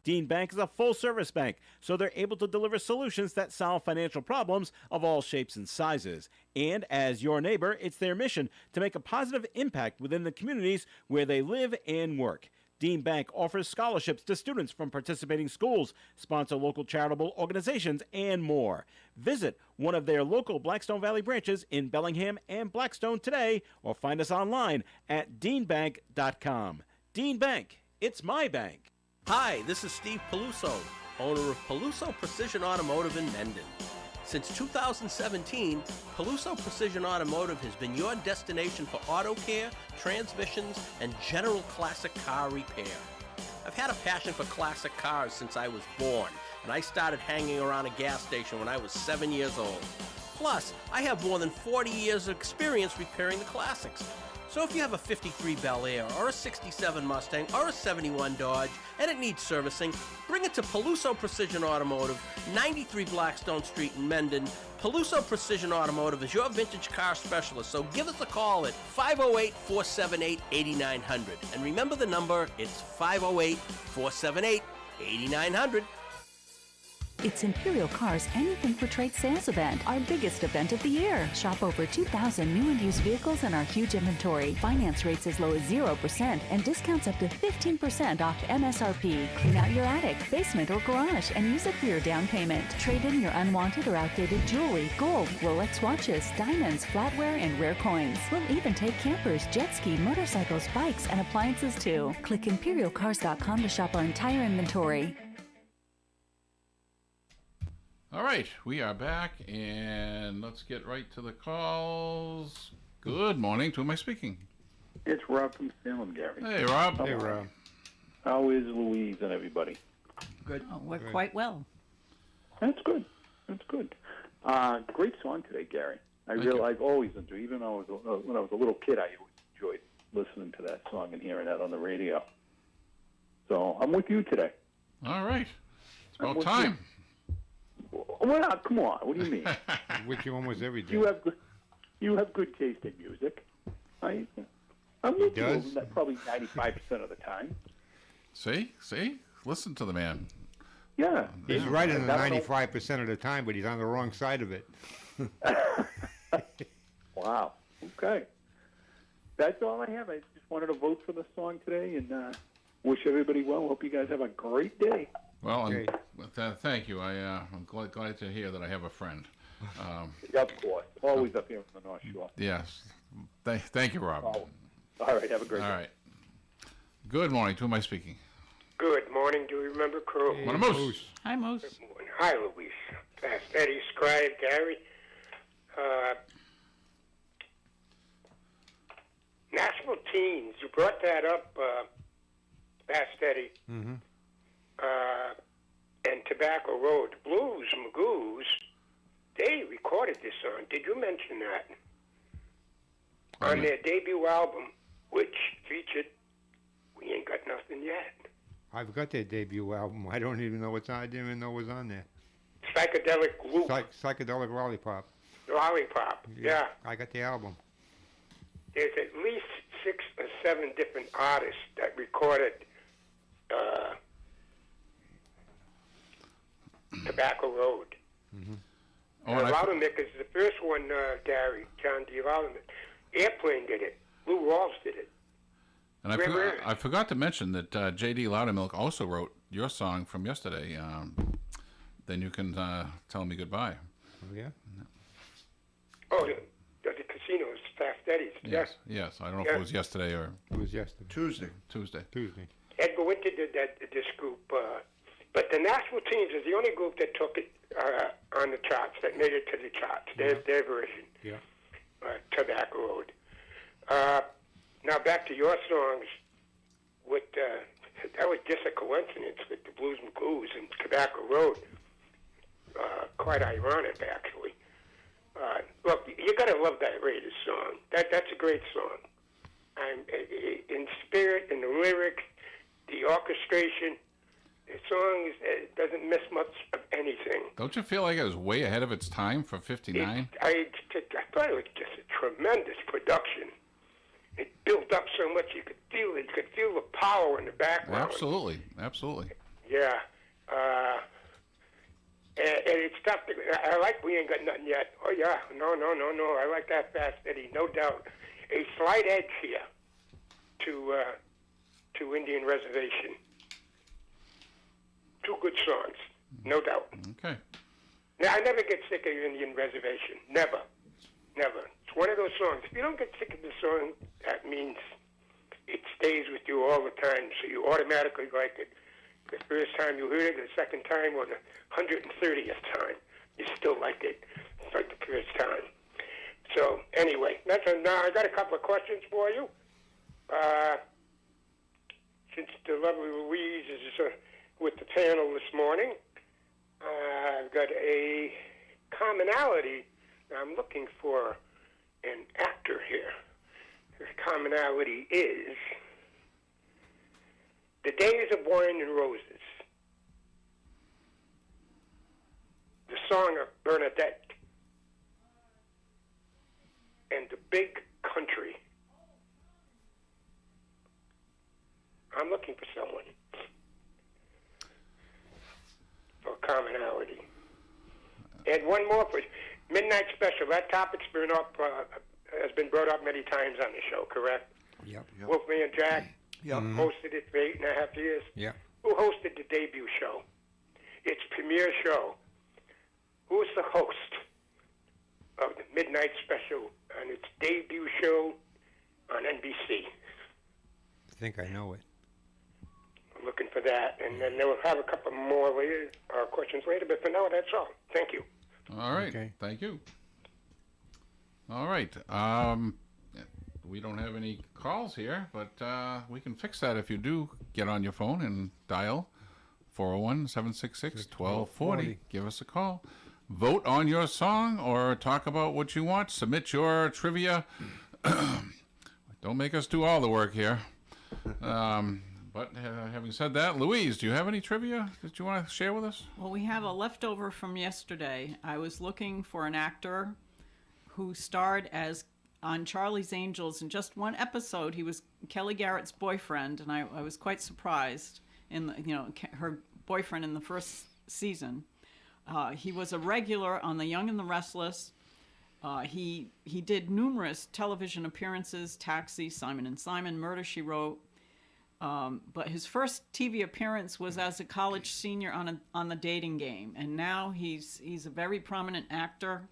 Dean Bank is a full-service bank, so they're able to deliver solutions that solve financial problems of all shapes and sizes. And as your neighbor, it's their mission to make a positive impact within the communities where they live and work. Dean Bank offers scholarships to students from participating schools, sponsor local charitable organizations, and more. Visit one of their local Blackstone Valley branches in Bellingham and Blackstone today, or find us online at deanbank.com. Dean Bank, it's my bank. Hi, this is Steve Peluso, owner of Peluso Precision Automotive in Mendon. Since 2017, Peluso Precision Automotive has been your destination for auto care, transmissions, and general classic car repair. I've had a passion for classic cars since I was born, and I started hanging around a gas station when I was 7 years old. Plus, I have more than 40 years of experience repairing the classics. So if you have a 53 Bel Air or a 67 Mustang or a 71 Dodge and it needs servicing, bring it to Peluso Precision Automotive, 93 Blackstone Street in Mendon. Peluso Precision Automotive is your vintage car specialist, so give us a call at 508-478-8900. And remember the number, it's 508-478-8900. It's Imperial Car's Anything for Trade sales event, our biggest event of the year. Shop over 2,000 new and used vehicles in our huge inventory. Finance rates as low as 0% and discounts up to 15% off MSRP. Clean out your attic, basement, or garage and use it for your down payment. Trade in your unwanted or outdated jewelry, gold, Rolex watches, diamonds, flatware, and rare coins. We'll even take campers, jet ski, motorcycles, bikes, and appliances too. Click ImperialCars.com to shop our entire inventory. All right, we are back, and let's get right to the calls. Good morning. To whom am I speaking? It's Rob from Salem, Gary. Hey, Rob. Hey, Rob. How is Louise and everybody? Good. Oh, we're quite well. That's good. That's good. Great song today, Gary. I've always enjoyed, even though when I was a little kid, I always enjoyed listening to that song and hearing that on the radio. So I'm with you today. All right. It's about time. Well, come on. What do you mean? With you almost every day. You have good taste in music. I'm with you probably 95% of the time. See? Listen to the man. Yeah. He's right in the 95% of the time, but he's on the wrong side of it. Wow. Okay. That's all I have. I just wanted to vote for the song today and wish everybody well. Hope you guys have a great day. Well, thank you. I'm glad to hear that I have a friend. Of course. Always up here from the North Shore. Yes. Thank you, Rob. All right. Have a great day. All right. Good morning. To whom am I speaking? Good morning. Do you remember Crew? Hey, Moose. Hi, Moose. Good morning. Hi, Louise. Fast Eddie, Scribe, Gary. National Teens. You brought that up, Fast Eddie. Mm-hmm. And Tobacco Road. Blues Magoos, they recorded this song. Did you mention that? On their debut album, which featured We Ain't Got Nothing Yet. I've got their debut album. I don't even know what's on. I didn't even know it was on there. Psychedelic Loop. Psychedelic Lollipop. Lollipop, yeah. I got the album. There's at least 6 or 7 different artists that recorded Tobacco Road. Mm-hmm. Loudermilk is the first one, Gary, John D. Loudermilk. Airplane did it. Lou Rawls did it. And I forgot to mention that J.D. Loudermilk also wrote your song from yesterday, Then You Can Tell Me Goodbye. Oh, yeah? Oh, the Casinos, Fast Eddie's. Yes. I don't know if it was yesterday or... It was yesterday. Tuesday. Edgar Winter did this group. But the National Teens is the only group that took it on the charts, that made it to the charts, their version. Yeah. Tobacco Road. Now back to your songs. That was just a coincidence with the Blues Magoos and Tobacco Road. Quite ironic, actually. Look, you gotta love that Raiders song. That's a great song. In spirit, in the lyrics, the orchestration. The song doesn't miss much of anything. Don't you feel like it was way ahead of its time for 59? I thought it was just a tremendous production. It built up so much you could feel it. You could feel the power in the background. Absolutely. yeah. And it's tough. I like We Ain't Got Nothing Yet. Oh, yeah. No. I like that Fast Eddie, no doubt. A slight edge here to Indian Reservation. Two good songs, no doubt. Okay. Now, I never get sick of Indian Reservation. Never. It's one of those songs. If you don't get sick of the song, that means it stays with you all the time, so you automatically like it. The first time you heard it, the second time, or the 130th time, you still like it. It's like the first time. So, anyway, now I got a couple of questions for you. Since the lovely Louise is with the panel this morning, I've got a commonality. I'm looking for an actor here. The commonality is The Days of Wine and Roses, the song of Bernadette, and The Big Country. I'm looking for someone for commonality. And one more for Midnight Special. That topic's been up, has been brought up many times on the show, correct? Yep. Wolfman Jack Yep. hosted it for 8.5 years. Yeah. Who hosted the debut show? Its premiere show. Who's the host of the Midnight Special on its debut show on NBC? I think I know it. I'm looking for that, and then we'll have a couple more later, questions later, but for now, that's all. Thank you. All right. Okay. Thank you. All right. We don't have any calls here, but we can fix that if you do get on your phone and dial 401-766-1240. Give us a call. Vote on your song or talk about what you want. Submit your trivia. Don't make us do all the work here. But having said that, Louise, do you have any trivia that you want to share with us? Well, we have a leftover from yesterday. I was looking for an actor who starred as on Charlie's Angels. In just one episode, he was Kelly Garrett's boyfriend, and I was quite surprised. Her boyfriend in the first season. He was a regular on The Young and the Restless. He did numerous television appearances: Taxi, Simon & Simon, Murder, She Wrote. But his first TV appearance was as a college senior on The Dating Game, and now he's a very prominent actor.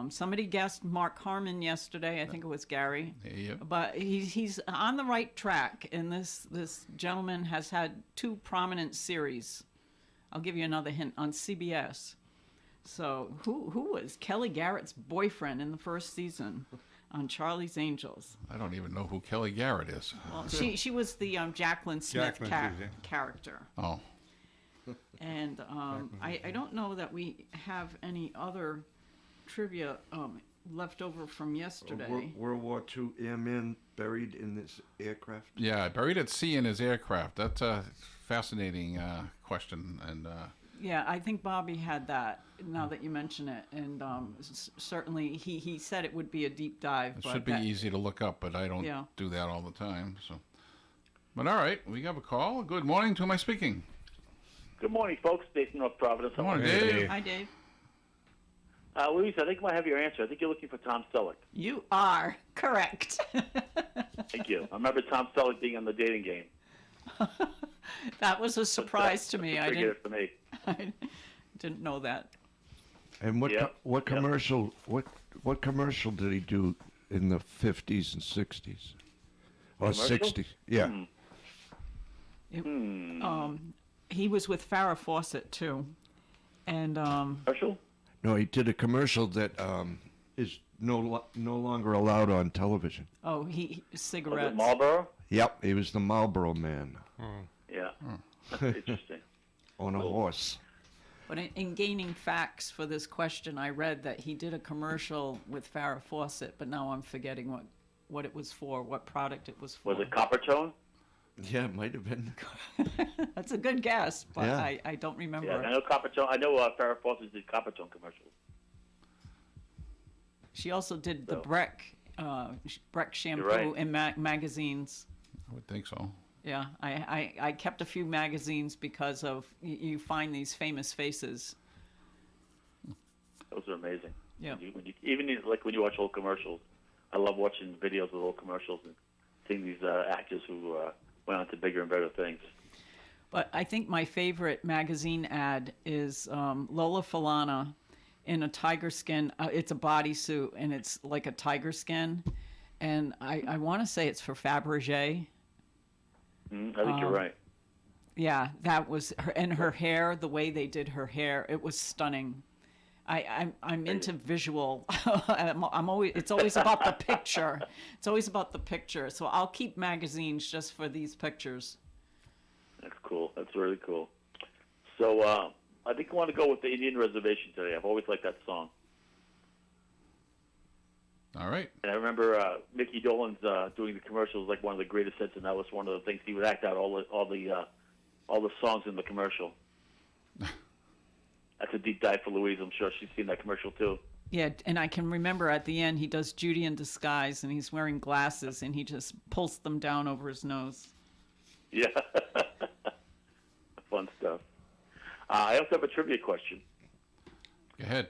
Somebody guessed Mark Harmon yesterday. I think it was Gary. Yep. But he's on the right track, and this gentleman has had 2 prominent series. I'll give you another hint, on CBS. So who was Kelly Garrett's boyfriend in the first season on Charlie's Angels? I don't even know who Kelly Garrett is. Well, she was the Jacqueline Smith character. Oh. And I don't know that we have any other trivia left over from yesterday. World War II airman buried in this aircraft? Yeah, buried at sea in his aircraft. That's a fascinating question. And yeah, I think Bobby had that, now that you mention it. And certainly he said it would be a deep dive. It should be easy to look up, but I don't do that all the time. So, but all right, we have a call. Good morning. To whom am I speaking? Good morning, folks. Dave from North Providence. Good morning, Dave. Hi, Dave. Louise, I think I might have your answer. I think you're looking for Tom Selleck. You are correct. Thank you. I remember Tom Selleck being on The Dating Game. That was a surprise to me. I didn't know that. And what commercial what commercial did he do in the 50s and 60s? Or Commercial? 60s? Yeah. He was with Farrah Fawcett too, and Commercial? No, he did a commercial that is no longer allowed on television. oh, he Was cigarettes. it Marlboro? Yep, he was the Marlboro Man Yeah. Interesting. on a horse. But in gaining facts for this question, I read that he did a commercial with Farrah Fawcett, but now I'm forgetting what it was for, what product it was for. Was it Coppertone? Yeah, it might have been. That's a good guess, but Yeah. I don't remember. Yeah, I know Coppertone. I know Farrah Fawcett did Coppertone commercials. She also did the So- Breck shampoo right. in magazines. I would think so. Yeah, I kept a few magazines because of you find these famous faces. Those are amazing. Yeah. Even when you watch old commercials, I love watching videos of old commercials and seeing these actors who went on to bigger and better things. But I think my favorite magazine ad is Lola Falana in a tiger skin. It's a bodysuit, and it's like a tiger skin. And I want to say it's for Fabergé. I think you're right. Yeah, that was her, and her hair, the way they did her hair, it was stunning. I'm into visual. It's always about the picture. It's always about the picture. So I'll keep magazines just for these pictures. That's cool. That's really cool. So I think I want to go with the Indian Reservation today. I've always liked that song. All right. And I remember Mickey Dolenz doing the commercials like one of the greatest hits, and that was one of the things he would act out all the songs in the commercial. That's a deep dive for Louise. I'm sure she's seen that commercial too. Yeah, and I can remember at the end he does Judy in Disguise, and he's wearing glasses, and he just pulls them down over his nose. Yeah. Fun stuff. I also have a trivia question. Go ahead.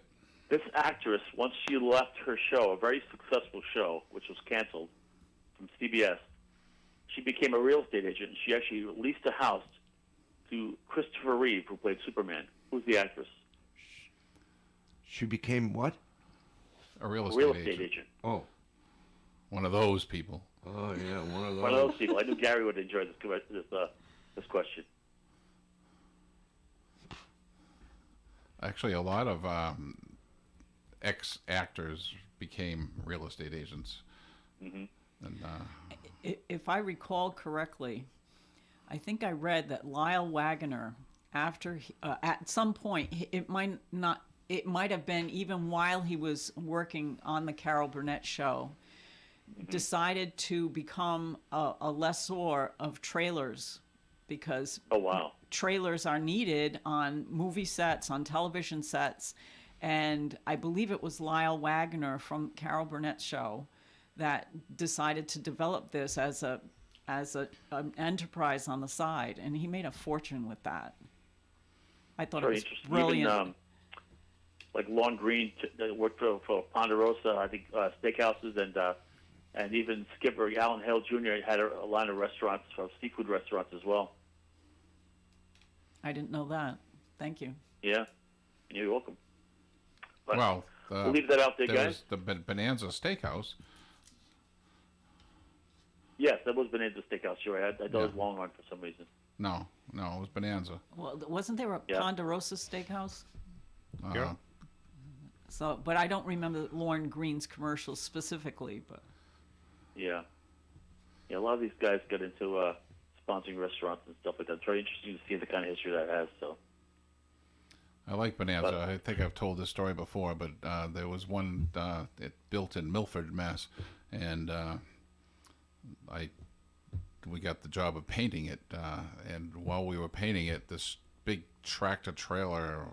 This actress, once she left her show, a very successful show, which was canceled from CBS, she became a real estate agent, and she actually leased a house to Christopher Reeve, who played Superman. Who's the actress? She became what? A real estate agent. Oh. One of those people. Oh, yeah, one of those. One of those people. I knew Gary would enjoy this question. Actually, a lot of ex-actors became real estate agents. Mm-hmm. And, if I recall correctly, I think I read that Lyle Waggoner, after at some point, it might have been even while he was working on the Carol Burnett show, decided to become a lessor of trailers because trailers are needed on movie sets, on television sets. And I believe it was Lyle Waggoner from Carol Burnett's show that decided to develop this as an enterprise on the side, and he made a fortune with that. I thought Very it was interesting. brilliant. Even, like Lon Green worked for Ponderosa, I think steakhouses, and even Skipper Alan Hale Jr. had a line of restaurants, seafood restaurants as well. I didn't know that. Thank you. Yeah, you're welcome. But well, we'll leave that out there, guys. The Bonanza Steakhouse. Yes, that was Bonanza Steakhouse. Sure, I thought it was Longhorn for some reason. No, it was Bonanza. Well, wasn't there a Ponderosa Steakhouse? Yeah. So, but I don't remember Lorne Green's commercials specifically. But yeah, a lot of these guys get into sponsoring restaurants and stuff like that. It's very interesting to see the kind of history that has. So. I like Bonanza. I think I've told this story before, but there was one it built in Milford, Mass, and we got the job of painting it. And while we were painting it, this big tractor trailer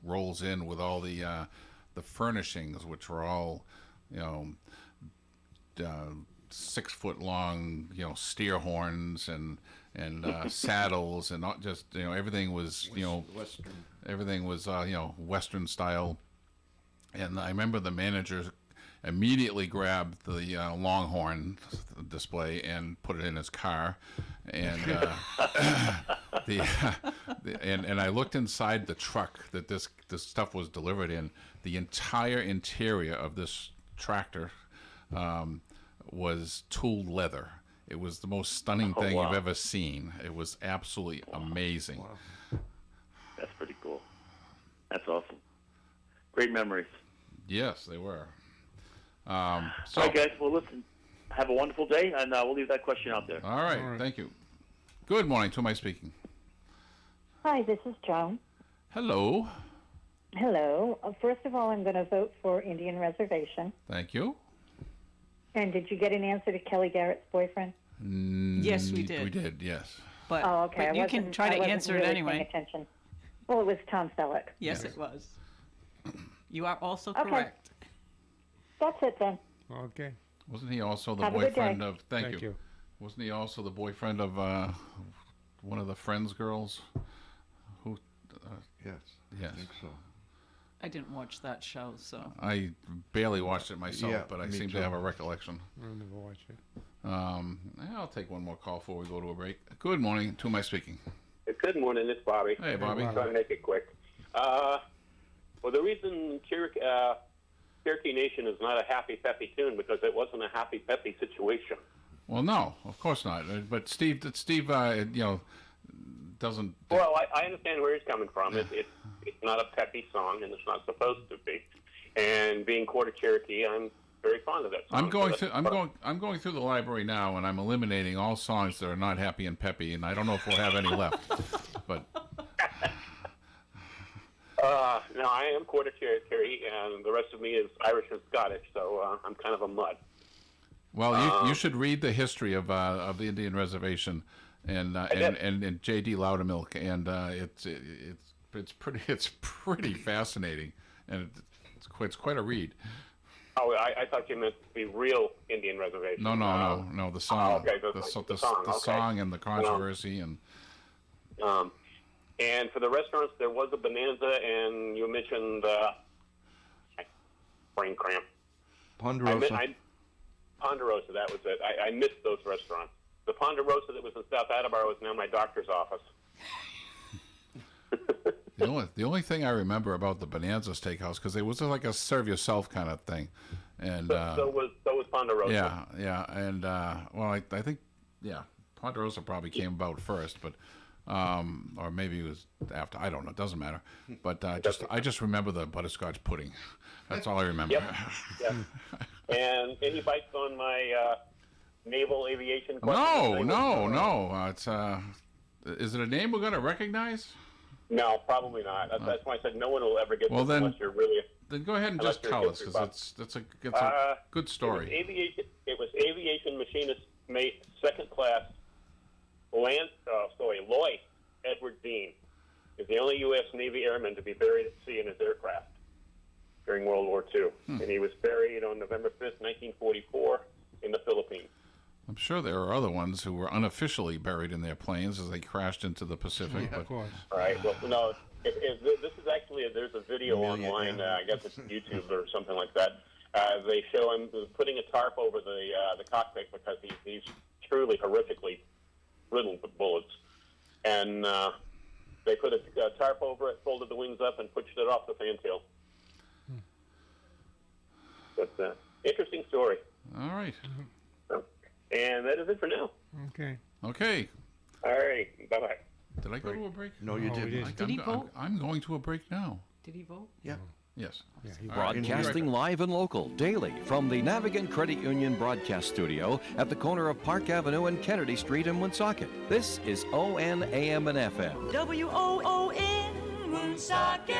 rolls in with all the furnishings, which were all, 6 foot long, steer horns and saddles and not just everything was Western. Everything was Western style. And I remember the manager immediately grabbed the Longhorn display and put it in his car, and and I looked inside the truck that this stuff was delivered in. The entire interior of this tractor was tooled leather. It was the most stunning thing you've ever seen. It was absolutely amazing. Wow. That's pretty cool. That's awesome. Great memories. Yes, they were. So, all right, guys. Well, listen. Have a wonderful day, and we'll leave that question out there. All right. Thank you. Good morning. To whom am I speaking? Hi, this is Joan. Hello. Hello. First of all, I'm going to vote for Indian Reservation. Thank you. And did you get an answer to Kelly Garrett's boyfriend? Yes, we did. We did, yes. But, okay. But you can try to answer really it anyway. Paying attention. Well, it was Tom Selleck. Yes, it was. You are also correct. That's it then. Okay. Wasn't he also the Have a good boyfriend day. of? Thank you. Wasn't he also the boyfriend of one of the Friends girls? Who? Yes. Yes. I think so. I didn't watch that show, so. I barely watched it myself, Yeah, but I me seem too. to have a recollection. I'll never watch it. I'll take one more call before we go to a break. Good morning. To whom am I speaking? Good morning, it's Bobby. Hey, Bobby. I'm trying to make it quick. Well, the reason Cherokee Nation is not a happy peppy tune because it wasn't a happy peppy situation. Well, no, of course not. But Steve, doesn't. Well, I understand where he's coming from. It's not a peppy song, and it's not supposed to be. And being quarter Cherokee, I'm very fond of that song. I'm going through the library now, and I'm eliminating all songs that are not happy and peppy, and I don't know if we'll have any left. But no, I am quarter Cherokee, and the rest of me is Irish and Scottish, so I'm kind of a mutt. well, you should read the history of the Indian Reservation, and J.D. Loudermilk, and it's pretty fascinating, and it's quite a read. Oh, I thought you meant the real Indian reservation. No. The song. Okay, the song, okay. song and the controversy and. And for the restaurants, there was a Bonanza, and you mentioned brain cramp. Ponderosa. Ponderosa, that was it. I missed those restaurants. The Ponderosa that was in South Attleboro is now my doctor's office. The only thing I remember about the Bonanza Steakhouse, because it was like a serve yourself kind of thing, and so was Ponderosa. Yeah, and well, I think Ponderosa probably came about first, but or maybe it was after. I don't know. It doesn't matter. But I just remember the butterscotch pudding. That's all I remember. Yep. And any bites on my naval aviation question? No. It's is it a name we're going to recognize? No, probably not. That's why I said no one will ever get this then, unless you're really. Then go ahead and just tell us, because it's a good story. It was aviation machinist mate, second class. Lloyd Edward Dean is the only U.S. Navy airman to be buried at sea in his aircraft during World War II, and he was buried on November 5th, 1944, in the Philippines. I'm sure there are other ones who were unofficially buried in their planes as they crashed into the Pacific. Of course. All right. Well, no. This is actually there's a video online. I guess it's YouTube or something like that. They show him putting a tarp over the cockpit because he's truly horrifically riddled with bullets, and they put a tarp over it, folded the wings up, and pushed it off the fantail. But interesting story. All right. And that is it for now. Okay. All right. Bye-bye. Did I go to a break? No, you didn't. Did he vote? I'm going to a break now. Did he vote? Yeah. Yes. Broadcasting live and local daily from the Navigant Credit Union broadcast studio at the corner of Park Avenue and Kennedy Street in Woonsocket. This is ON AM and FM. WOON Woonsocket.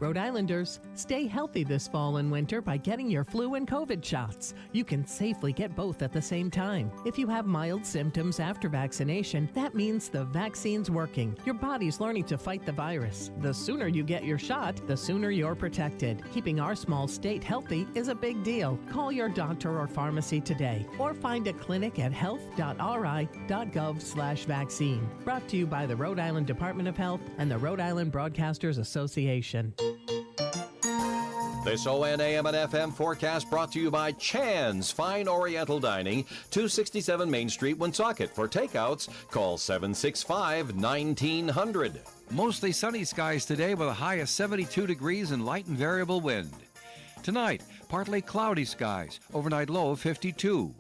Rhode Islanders, stay healthy this fall and winter by getting your flu and COVID shots. You can safely get both at the same time. If you have mild symptoms after vaccination, that means the vaccine's working. Your body's learning to fight the virus. The sooner you get your shot, the sooner you're protected. Keeping our small state healthy is a big deal. Call your doctor or pharmacy today or find a clinic at health.ri.gov/vaccine. Brought to you by the Rhode Island Department of Health and the Rhode Island Broadcasters Association. This ON AM and FM forecast brought to you by Chan's Fine Oriental Dining, 267 Main Street, Woonsocket. For takeouts, call 765-1900. Mostly sunny skies today with a high of 72 degrees and light and variable wind. Tonight, partly cloudy skies, overnight low of 52.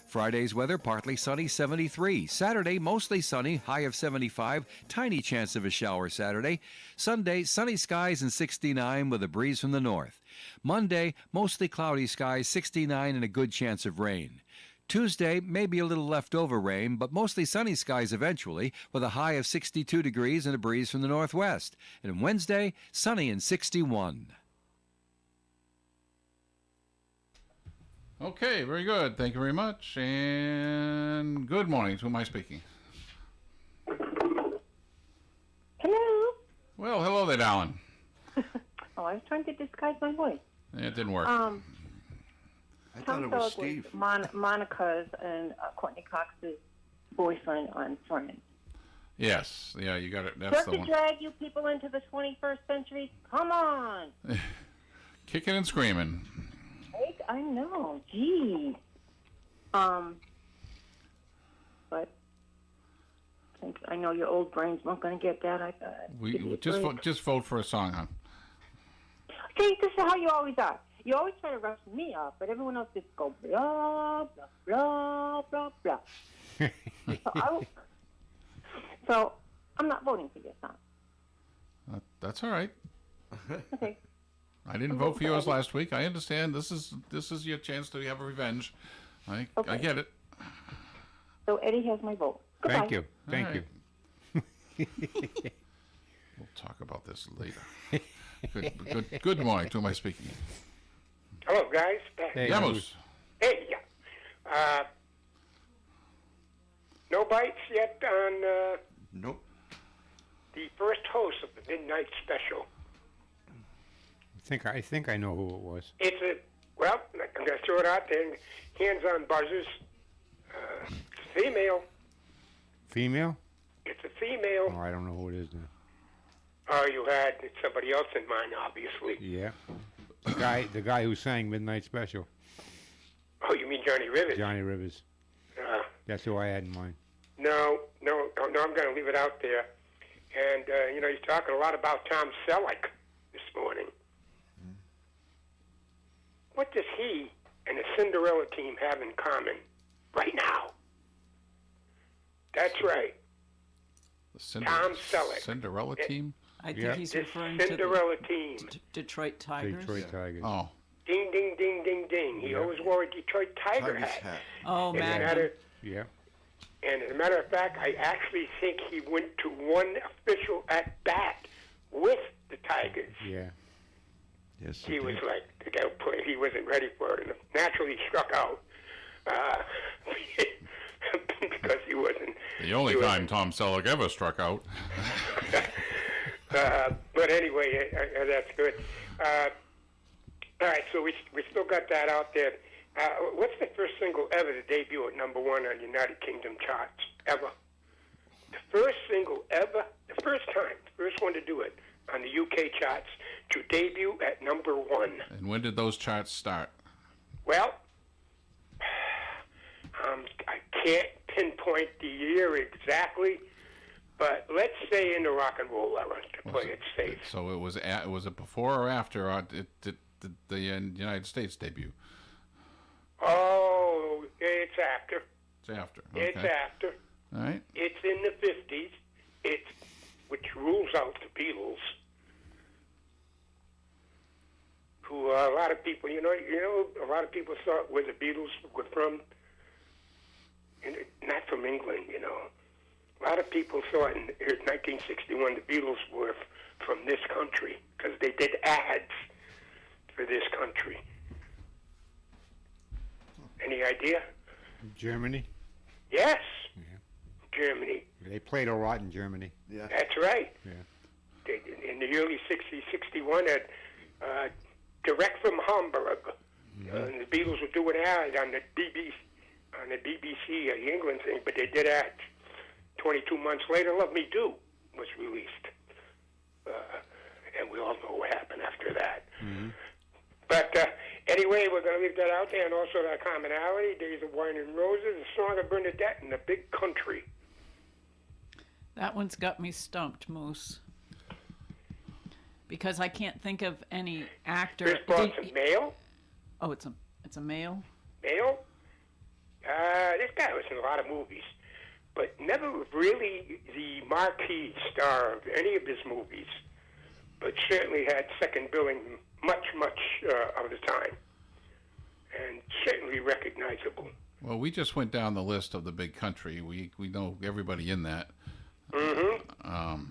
Friday's weather, partly sunny, 73. Saturday, mostly sunny, high of 75. Tiny chance of a shower Saturday. Sunday, sunny skies and 69 with a breeze from the north. Monday, mostly cloudy skies, 69 and a good chance of rain. Tuesday, maybe a little leftover rain, but mostly sunny skies eventually, with a high of 62 degrees and a breeze from the northwest. And Wednesday, sunny and 61. Okay, very good. Thank you very much. And good morning. To whom am I speaking? Hello. Well, hello there, Alan. Oh, I was trying to disguise my voice. It didn't work. I thought Tom it was Selleck Steve. was Monica's and Courtney Cox's boyfriend on Friends. Yes, yeah, you got it. That's Just the to one. drag you people into the 21st century? Come on. Kicking and screaming. I know. Gee. But since I know your old brains weren't going to get that, I thought. We just vote for a song, huh? See, this is how you always are. You always try to rush me off, but everyone else just go blah, blah, blah, blah, blah. So I'm not voting for your song. That's all right. Okay. I didn't vote for yours last week. I understand. This is your chance to have a revenge. I get it. So Eddie has my vote. Goodbye. Thank you. Thank All you. We'll talk about this later. Good morning. To my speaking. Hello, guys. Hey, Yamos. Hey, yeah. No bites yet on Nope. the first host of the Midnight Special. I think I know who it was. Well, I'm going to throw it out there. Hands on buzzers. Female. Female? It's a female. Oh, I don't know who it is now. Oh, you had somebody else in mind, obviously. Yeah. The guy who sang Midnight Special. Oh, you mean Johnny Rivers? Johnny Rivers. That's who I had in mind. No, I'm going to leave it out there. And, he's talking a lot about Tom Selleck this morning. What does he and the Cinderella team have in common right now? That's right. Tom Selleck. Cinderella team? I think he's referring Cinderella to the team. Detroit Tigers. Detroit Tigers. Oh. Ding, ding, ding, ding, ding. He always wore a Detroit Tiger hat. Oh, man. Yeah. And as a matter of fact, I actually think he went to one official at bat with the Tigers. Yeah. Yes. He was like, the guy played, he wasn't ready for it. And naturally, he struck out because he wasn't. The only time Tom Selleck ever struck out. But anyway, that's good. All right, so we still got that out there. What's the first single ever to debut at #1 on United Kingdom charts ever? The first single ever, the first one to do it on the UK charts to debut at #1. And when did those charts start? Well, I can't pinpoint the year exactly, but let's say in the rock and roll era to play it safe. So was it before or after the United States debut? Oh, it's after. It's after. Okay. It's after. All right. It's in the 50s. Which rules out the Beatles, who a lot of people, a lot of people thought where the Beatles were from, not from England, A lot of people thought in 1961 the Beatles were from this country because they did ads for this country. Any idea? Germany? Yes. Germany. They played a lot in Germany. Yeah. That's right. Yeah. In the early 60s, 61, direct from Hamburg. And the Beatles were doing ads on the BBC, England thing, but they did ads. 22 months later, Love Me Do was released. And we all know what happened after that. Mm-hmm. But anyway, we're going to leave that out there, and also that commonality, Days of Wine and Roses, the Song of Bernadette, and The Big Country. That one's got me stumped, Moose. Because I can't think of any actor. Chris Bronson, male? Oh, it's a male? Male? This guy was in a lot of movies, but never really the marquee star of any of his movies, but certainly had second billing much of the time, and certainly recognizable. Well, we just went down the list of The Big Country. We know everybody in that. Mm-hmm.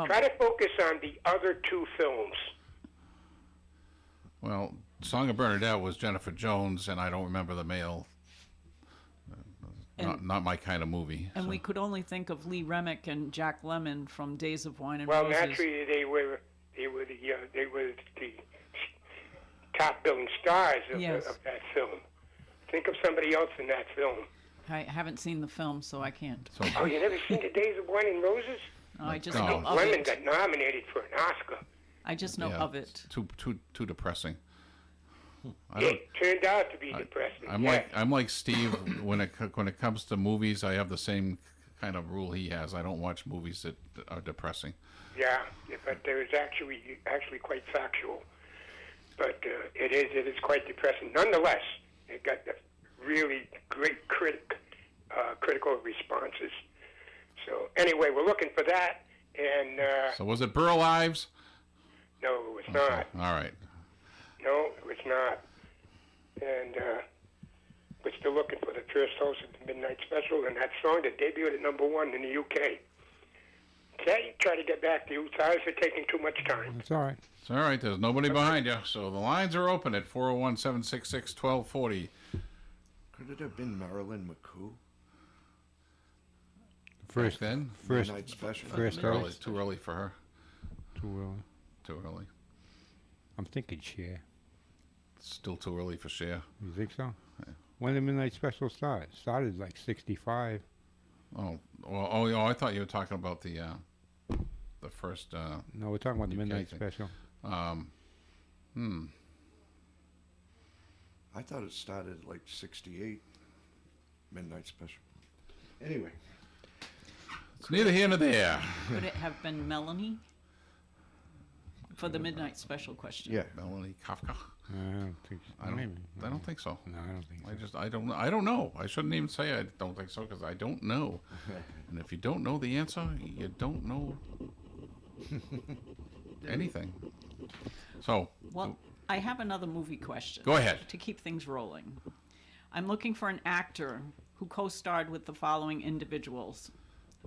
Try to focus on the other two films. Well, Song of Bernadette was Jennifer Jones, and I don't remember the male. Not my kind of movie. And we could only think of Lee Remick and Jack Lemmon from Days of Wine and Well, Roses. naturally, they were They were the top billing stars of, Yes. of that film. Think of somebody else in that film. I haven't seen the film, so I can't. Oh, you never seen The Days of Wine and Roses? Oh, I just No. know of Lemon it. got nominated for an Oscar. I just know Yeah, of it. Too depressing. I It turned out to be depressing. I'm like Steve when it comes to movies. I have the same kind of rule he has. I don't watch movies that are depressing. Yeah, but there is actually quite factual. But it is quite depressing. Nonetheless, it got the really great critical responses. So anyway, we're looking for that. And So was it Burl Ives? no, it was not. All right. No, it was not. And we're still looking for the first host of the Midnight Special and that song that debuted at #1 in the UK. Okay, try to get back to you. Sorry for taking too much time. It's all right. It's all right. There's nobody behind you. So the lines are open at 401-766-1240. Could it have been Marilyn McCoo? First, then? first, Midnight Special. first Early, host. too early for her. Too early. Too early. I'm thinking Cher. Still too early for Cher. You think so? When did Midnight Special start? It started like 65. I thought you were talking about the first. No, we're talking about the UK Midnight thing. Special. I thought it started like 68. Midnight Special. Anyway. It's neither here nor there. Could it have been Melanie? For the Midnight Special question. Yeah. Melanie Kafka. I don't think so. I Maybe. don't think so. No, I don't think so. I don't know. I shouldn't even say I don't think so because I don't know. And if you don't know the answer, you don't know anything. So. Well, I have another movie question. Go ahead. To keep things rolling. I'm looking for an actor who co-starred with the following individuals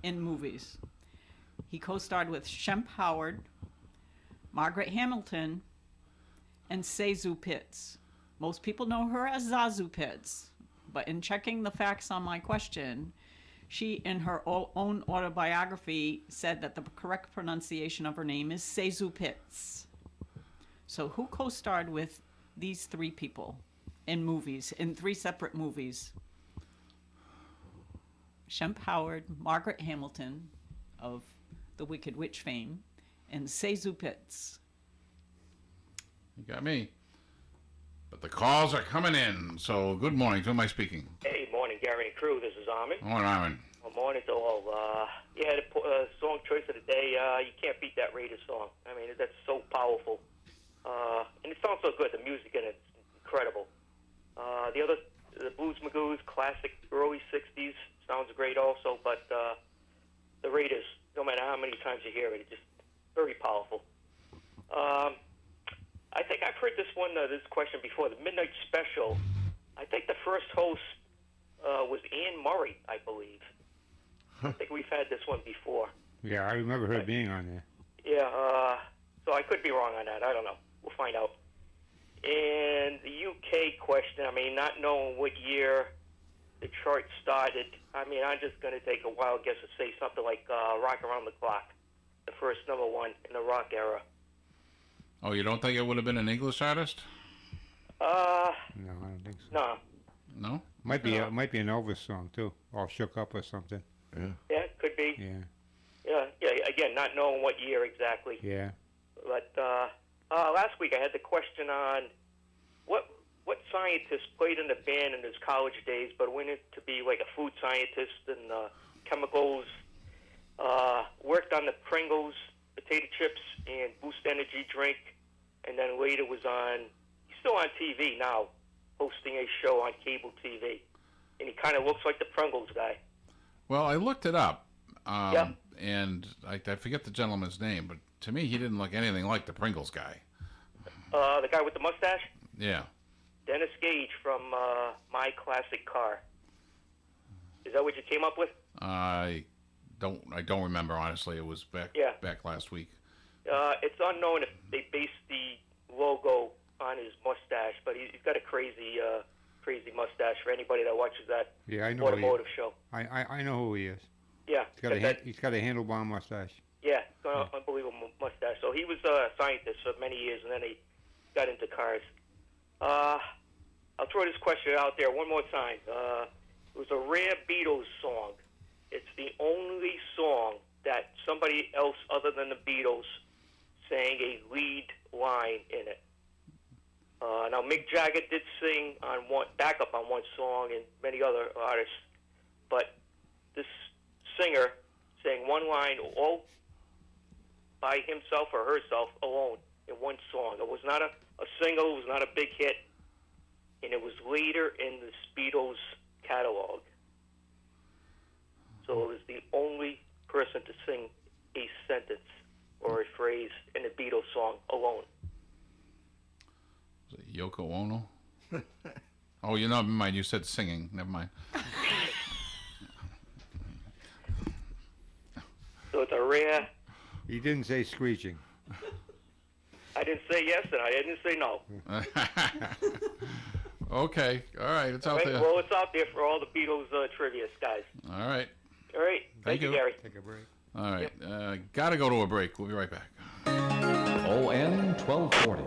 in movies. He co-starred with Shemp Howard, Margaret Hamilton, and Sezu Pitts. Most people know her as Zazu Pitts, but in checking the facts on my question, she, in her own autobiography, said that the correct pronunciation of her name is Sezu Pitts. So who co-starred with these three people in movies, in three separate movies? Shemp Howard, Margaret Hamilton of the Wicked Witch fame, and Sezu Pitts. You got me. But the calls are coming in. So good morning. To who am I speaking? Hey, morning, Gary and crew. This is Armin. Morning, Armin. Well, morning to all. Yeah, the song choice of the day, you can't beat that Raiders song. I mean, that's so powerful. And it sounds so good. The music in it's incredible. The Blues Magoos, classic early 60s, sounds great also. But the Raiders, no matter how many times you hear it, it's just very powerful. I think I've heard this question before. The Midnight Special, I think the first host was Anne Murray, I believe. I think we've had this one before. Yeah, I remember her being on there. Yeah, so I could be wrong on that. I don't know. We'll find out. And the UK question, I mean, not knowing what year the chart started, I mean, I'm just going to take a wild guess and say something like Rock Around the Clock, the first #1 in the rock era. Oh, you don't think it would have been an English artist? No, I don't think so. No. No? Might be an Elvis song too, all shook up or something. Yeah. Yeah, could be. Yeah. Yeah. Again, not knowing what year exactly. Yeah. But last week I had the question on what scientist played in the band in his college days, but went in to be like a food scientist and chemicals. Worked on the Pringles potato chips and Boost energy drink, and then later was on. He's still on TV now, hosting a show on cable TV, and he kind of looks like the Pringles guy. Well, I looked it up, and I forget the gentleman's name, but to me, he didn't look anything like the Pringles guy. The guy with the mustache? Yeah. Dennis Gage from My Classic Car. Is that what you came up with? I don't remember, honestly. It was back last week. It's unknown if they based the logo on his mustache, but he's got a crazy mustache for anybody that watches that automotive show. I know who he is. Yeah. He's got a handlebar mustache. Yeah, unbelievable mustache. So he was a scientist for many years, and then he got into cars. I'll throw this question out there one more time. It was a rare Beatles song. It's the only song that somebody else other than the Beatles sang a lead line in it. Now, Mick Jagger did sing on backup on one song, and many other artists, but this singer sang one line all by himself or herself alone in one song. It was not a single, it was not a big hit, and it was later in the Beatles catalog. So it was the only person to sing a sentence or a phrase in a Beatles song alone. Was it Yoko Ono? Oh, never mind. You said singing. Never mind. So it's a rare... He didn't say screeching. I didn't say yes, and I didn't say no. Okay. All right. It's out there. Well, it's out there for all the Beatles trivia guys. All right. All right. Thank you, Gary. Take a break. All right. Got to go to a break. We'll be right back. ON 1240.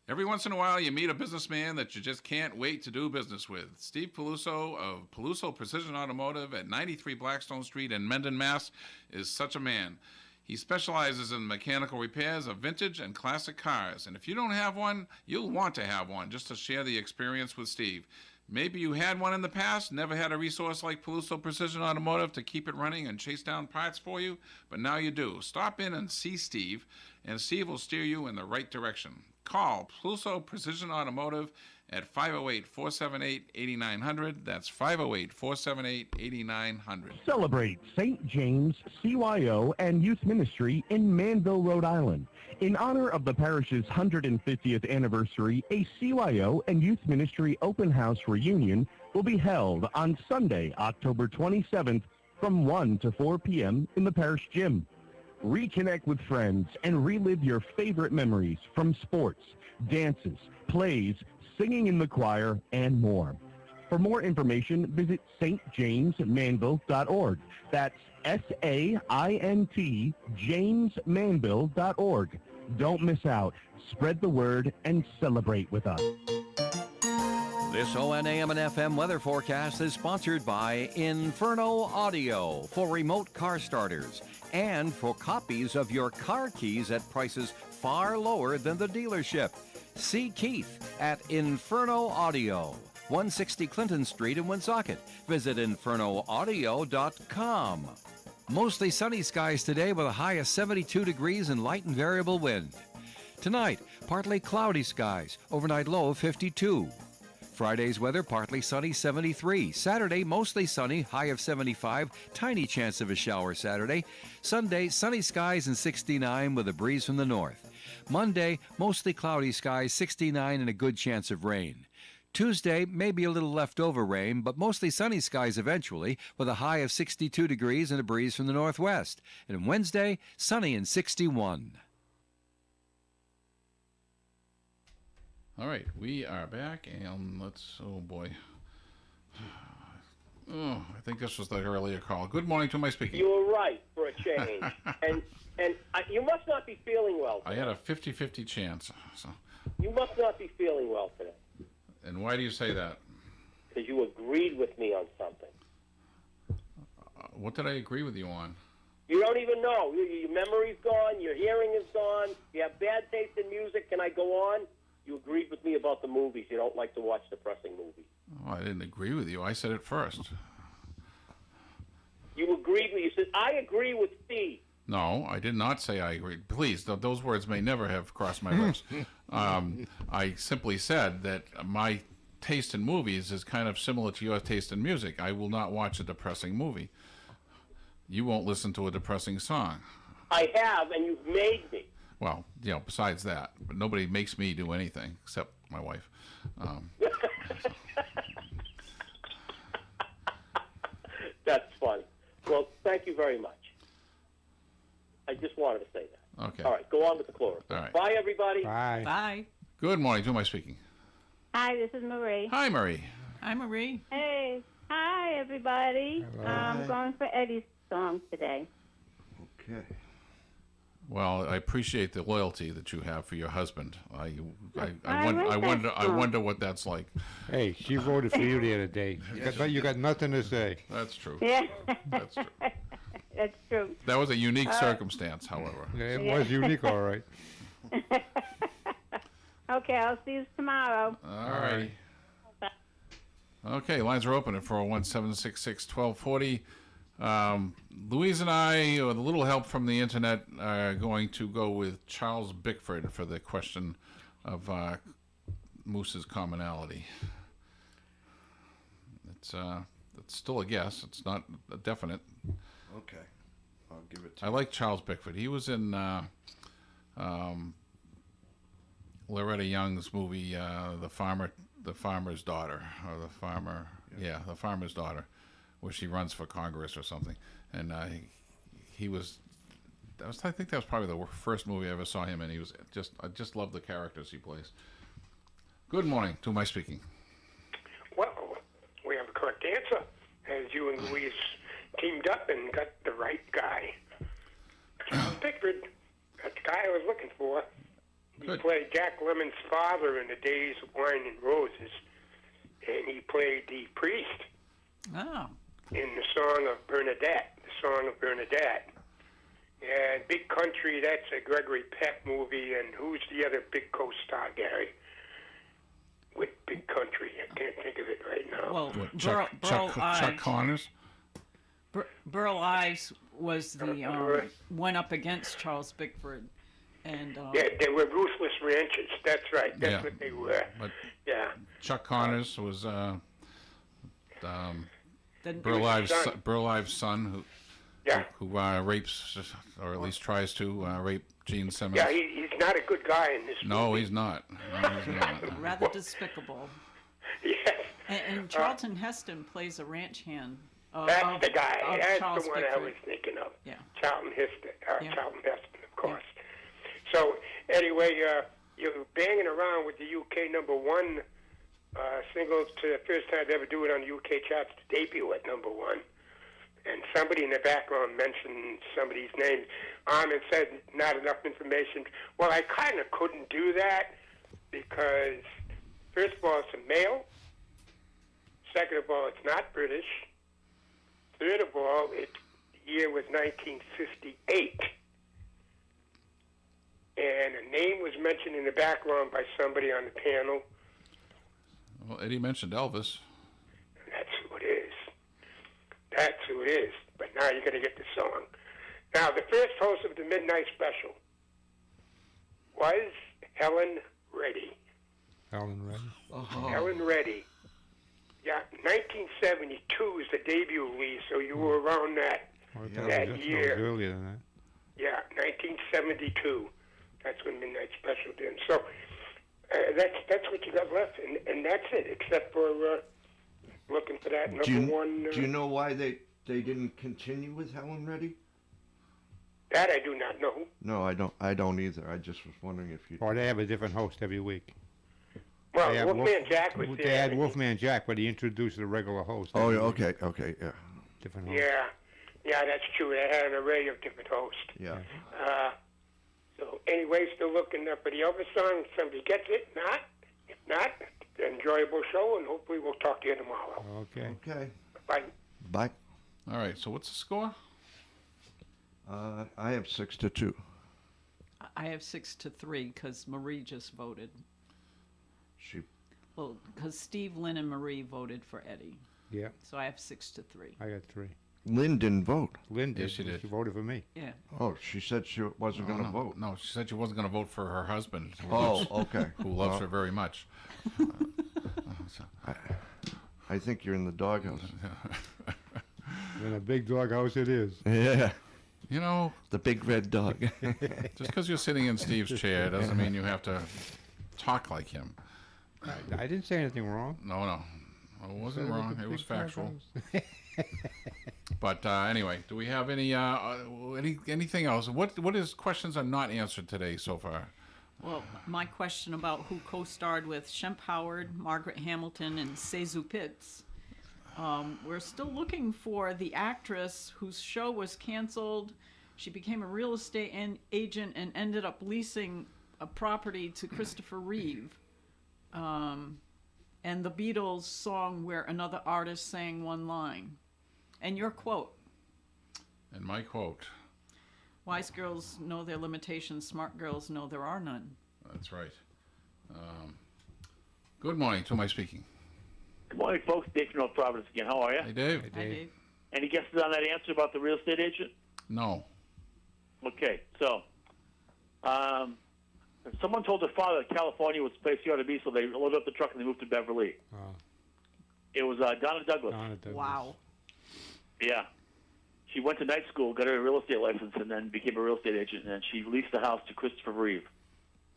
Every once in a while, you meet a businessman that you just can't wait to do business with. Steve Peluso of Peluso Precision Automotive at 93 Blackstone Street in Mendon, Mass. is such a man. He specializes in mechanical repairs of vintage and classic cars. And if you don't have one, you'll want to have one just to share the experience with Steve. Maybe you had one in the past, never had a resource like Peluso Precision Automotive to keep it running and chase down parts for you, but now you do. Stop in and see Steve, and Steve will steer you in the right direction. Call Peluso Precision Automotive at 508-478-8900. That's 508-478-8900. Celebrate St. James CYO and Youth Ministry in Manville, Rhode Island. In honor of the parish's 150th anniversary, a CYO and Youth Ministry open house reunion will be held on Sunday, October 27th from 1 to 4 p.m. in the parish gym. Reconnect with friends and relive your favorite memories from sports, dances, plays, singing in the choir, and more. For more information, visit stjamesmanville.org. That's SAINT, jamesmanville.org. Don't miss out. Spread the word and celebrate with us. This ONAM and FM weather forecast is sponsored by Inferno Audio for remote car starters and for copies of your car keys at prices far lower than the dealership. See Keith at Inferno Audio, 160 Clinton Street in Woonsocket. Visit infernoaudio.com. Mostly sunny skies today with a high of 72 degrees and light and variable wind. Tonight, partly cloudy skies, overnight low of 52. Friday's weather, partly sunny, 73. Saturday, mostly sunny, high of 75. Tiny chance of a shower Saturday. Sunday, sunny skies and 69 with a breeze from the north. Monday, mostly cloudy skies, 69 and a good chance of rain. Tuesday, maybe a little leftover rain, but mostly sunny skies eventually, with a high of 62 degrees and a breeze from the northwest. And Wednesday, sunny and 61. All right, we are back, and oh boy. Oh, I think this was the earlier call. Good morning, to my speaking. You were right for a change. and you must not be feeling well today. I had a 50-50 chance. So. You must not be feeling well today. And why do you say that? Because you agreed with me on something. What did I agree with you on? You don't even know. Your memory's gone. Your hearing is gone. You have bad taste in music. Can I go on? You agreed with me about the movies. You don't like to watch depressing movies. Oh, I didn't agree with you. I said it first. You agreed with me. You said, I agree with Steve. No, I did not say I agreed. Please, those words may never have crossed my lips. I simply said that my taste in movies is kind of similar to your taste in music. I will not watch a depressing movie. You won't listen to a depressing song. I have, and you've made me. Well, besides that. But nobody makes me do anything except my wife. That's funny. Well, thank you very much. I just wanted to say that. Okay. All right, go on with the chorus. All right. Bye, everybody. Bye. Bye. Good morning. Who am I speaking? Hi, this is Marie. Hi, Marie. Hi, Marie. Hey. Hi, everybody. Hello. I'm going for Eddie's song today. Okay. Well, I appreciate the loyalty that you have for your husband. I I wonder what that's like. Hey, she voted for you the other day. You got nothing to say. That's true. Yeah. That's true. That's true. That was a unique circumstance, however. Yeah, it was unique, all right. Okay, I'll see you tomorrow. All right. Okay, lines are open at 401-766-1240. Louise and I, with a little help from the internet, are going to go with Charles Bickford for the question of Moose's commonality. It's still a guess. It's not a definite. Okay. I'll give it to I like Charles Bickford. He was in Loretta Young's movie, The Farmer's Daughter, or The Farmer's Daughter, where she runs for Congress or something. And he was, I think that was probably the first movie I ever saw him in. I just love the characters he plays. Good morning. To whom am I speaking? Well, we have a correct answer, as you and Louise teamed up and got the right guy. Charles Bickford, that's the guy I was looking for. He played Jack Lemmon's father in The Days of Wine and Roses, and he played the priest in the Song of Bernadette. And Big Country, that's a Gregory Peck movie, and who's the other big co-star, Gary? With Big Country, I can't think of it right now. Well, Chuck Connors? Burl Ives was the went up against Charles Bickford. And yeah, they were ruthless ranchers. That's right. That's what they were. But yeah. Chuck Connors was Burl Ives' son, who rapes, or at least tries to rape Gene Simmons. Yeah, he's not a good guy in this movie. No, he's not. Rather despicable. Yes. And Charlton Heston plays a ranch hand. That's the guy. That's Charles the one Bickford. I was thinking of. Yeah. Charlton Heston, of course. So anyway, you're banging around with the UK #1 single to the first time to ever do it on the UK charts to debut at #1. And somebody in the background mentioned somebody's name and said not enough information. Well, I kind of couldn't do that because, first of all, it's a male. Second of all, it's not British. Third of all, the year was 1958. And a name was mentioned in the background by somebody on the panel. Well, Eddie mentioned Elvis. That's who it is. That's who it is. But now you're going to get the song. Now, the first host of the Midnight Special was Helen Reddy. Helen Reddy? Helen Reddy. Yeah, 1972 is the debut release, so you were around that year. Earlier than that. Yeah, 1972. That's when Midnight Special did. So that's what you got left, and that's it, except for looking for that #1. Do you know why they didn't continue with Helen Reddy? That I do not know. No, I don't either. I just was wondering if you. Or they have a different host every week. Well, Wolfman Jack was there. They had Wolfman Jack, but he introduced the regular host. Oh, every okay, week. yeah. Different host. Yeah, that's true. They had an array of different hosts. Yeah. So anyway, still looking for the Elvis song. Somebody gets it. If not, enjoyable show, and hopefully we'll talk to you tomorrow. Okay. Bye. All right. So what's the score? I have 6-2. I have 6-3 because Marie just voted. Well, because Steve, Lynn, and Marie voted for Eddie. Yeah. So I have 6-3. I got 3. Lynn didn't vote. Lynn did. Yes, she did. She voted for me. Yeah. Oh, she said she wasn't going to vote. No, she said she wasn't going to vote for her husband. Okay. Who loves her very much. I think you're in the doghouse. In a big doghouse it is. Yeah. You know, the big red dog. Just because you're sitting in Steve's chair doesn't mean you have to talk like him. I didn't say anything wrong. No. It wasn't wrong. It was factual. But anyway, do we have anything else? What is questions are not answered today so far? Well, my question about who co-starred with Shemp Howard, Margaret Hamilton, and Seizu Pitts. We're still looking for the actress whose show was canceled She became a real estate agent and ended up leasing a property to Christopher Reeve. And the Beatles song where another artist sang one line. And your quote. And my quote. Wise girls know their limitations. Smart girls know there are none. That's right. Good morning. To my speaking. Good morning, folks. Dave from North Providence again. How are you? Hey, Dave. Hi, Dave. Any guesses on that answer about the real estate agent? No. Okay, so someone told their father that California was the place he ought to be, so they loaded up the truck and they moved to Beverly. Oh. It was Donna Douglas. Wow. Yeah. She went to night school, got her real estate license, and then became a real estate agent, and she leased the house to Christopher Reeve.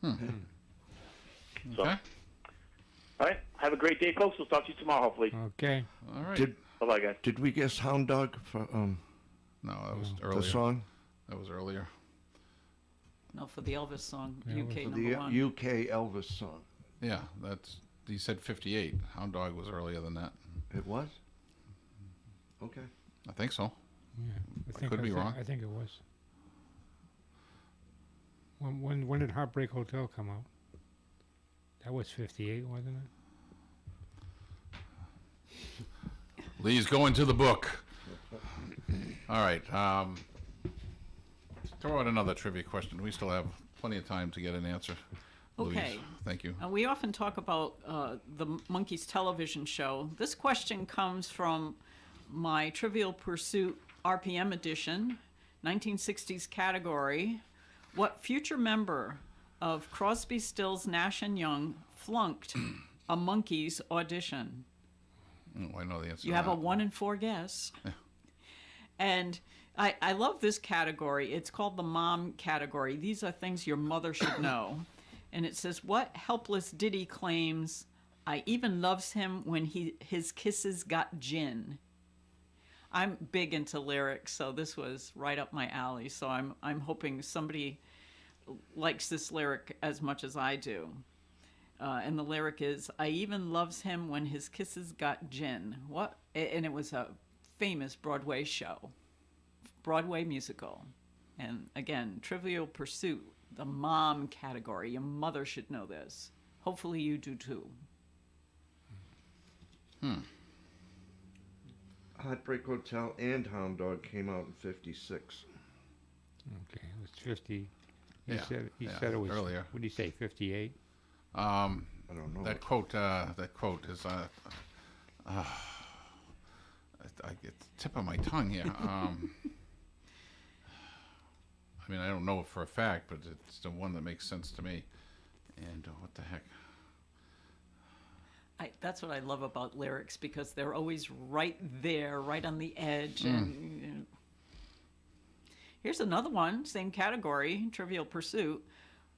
So, Okay. all right. Have a great day, folks. We'll talk to you tomorrow, hopefully. Okay. All right. Bye-bye, guys. Did we guess Hound Dog for No, that was earlier. the song? That was earlier. No, for the Elvis song, Yeah, UK For number the one. UK Elvis song. Yeah, he said 58. Hound Dog was earlier than that. It was? Okay. I think so. Yeah, I could be wrong. I think it was. When did Heartbreak Hotel come out? That was 58, wasn't it? Lee's going to the book. All right. Throw out another trivia question. We still have plenty of time to get an answer. Louise. Okay. Thank you. We often talk about the Monkees television show. This question comes from my Trivial Pursuit RPM edition, 1960s category. What future member of Crosby, Stills, Nash & Young flunked a Monkees audition? Oh, I know the answer. You to have that. a 1 in 4 guess. And I love this category. It's called the mom category. These are things your mother should know. And it says, what helpless ditty claims, I even loves him when his kisses got gin? I'm big into lyrics, so this was right up my alley. So I'm hoping somebody likes this lyric as much as I do. And the lyric is, I even loves him when his kisses got gin. What? And it was a famous Broadway show, Broadway musical. And again, Trivial Pursuit, the mom category. Your mother should know this. Hopefully you do too. Heartbreak Hotel and Hound Dog came out in 56. Okay, it was 50. He Yeah, said it was earlier. What did he say? 58. I don't know. That quote is I get the tip of my tongue here. I mean, I don't know it for a fact, but it's the one that makes sense to me. And what the heck? That's what I love about lyrics, because they're always right there, right on the edge. And you know. Here's another one, same category, Trivial Pursuit.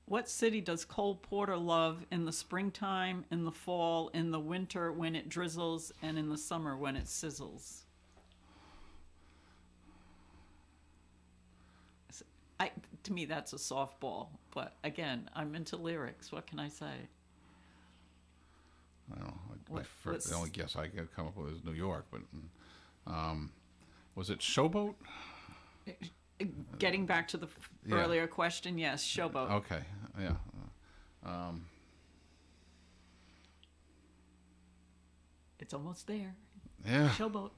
What city does Cole Porter love in the springtime, in the fall, in the winter when it drizzles, and in the summer when it sizzles? To me, that's a softball. But again, I'm into lyrics. What can I say? I don't know. The only guess I could come up with is New York, but was it Showboat? Getting back to the earlier question, yes, Showboat. Okay, yeah. It's almost there. Yeah. Showboat.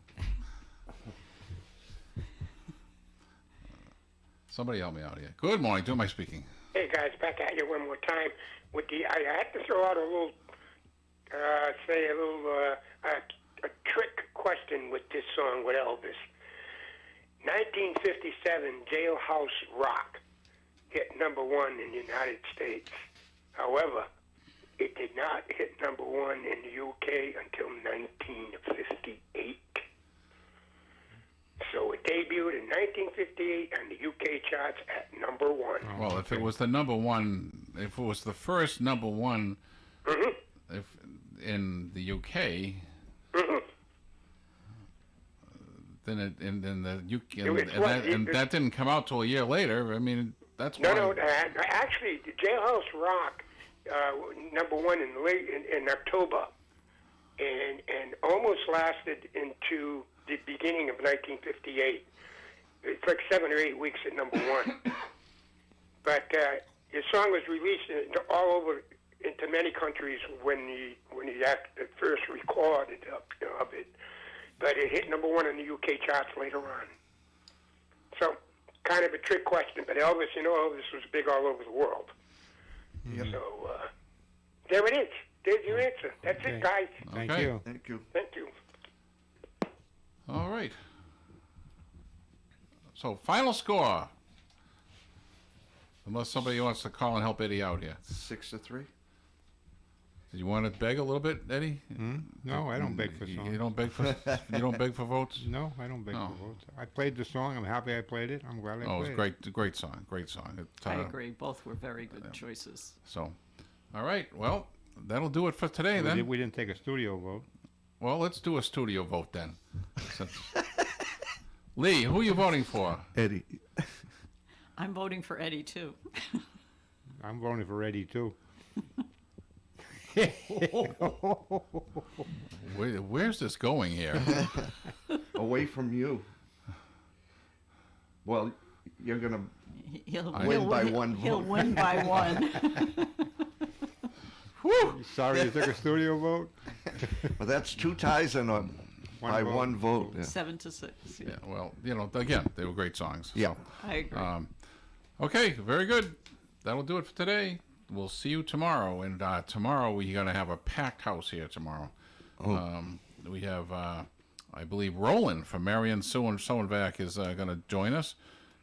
Somebody help me out here. Good morning. To my speaking. Hey guys, back at you one more time. I had to throw out a little, a trick question with this song with Elvis. 1957, Jailhouse Rock hit number 1 in the United States. However, it did not hit number 1 in the UK until 1958. So it debuted in 1958 on the UK charts at number 1. Well, if it was the number 1, if it was the first number 1 if in the UK, then that didn't come out till a year later. I mean, that's why. No, actually, Jailhouse Rock number 1 in October, and almost lasted into the beginning of 1958. it's like 7 or 8 weeks at number one. But your song was released all over into many countries when you first recorded of it. But it hit number one in the UK charts later on. So, kind of a trick question, but Elvis, Elvis was big all over the world. Yep. So, there it is. There's your answer. That's it, guys. Thank you. Thank you. Thank you. All right. So, final score. Unless somebody wants to call and help Eddie out here. 6-3. Do you want to beg a little bit, Eddie? No, I don't beg for songs. You don't beg for you don't beg for votes? No, I don't beg for votes. I played the song. I'm happy I played it. I'm glad I played it. Oh, it's great, great song, great song. I agree. Both were very good choices. So, all right. Well, that'll do it for today then. We didn't take a studio vote. Well, let's do a studio vote then. Lee, who are you voting for? Eddie. I'm voting for Eddie too. I'm voting for Eddie too. Where's this going here? Away from you. Well, you're gonna win by one vote. He'll win by one. Whew. Sorry you took a studio vote. Well, that's 2 ties and one vote. Yeah. 7-6. Yeah. Well, again, they were great songs. Yeah. I agree. Okay, very good. That'll do it for today. We'll see you tomorrow, and tomorrow we're going to have a packed house here tomorrow. Oh. We have, I believe, Roland from Marion Soenvac is going to join us,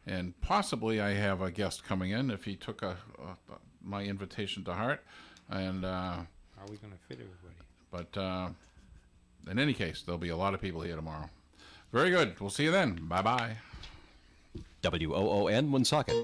and possibly I have a guest coming in if he took my invitation to heart. And how are we going to fit everybody? But in any case, there'll be a lot of people here tomorrow. Very good. We'll see you then. Bye-bye. WOON Woonsocket.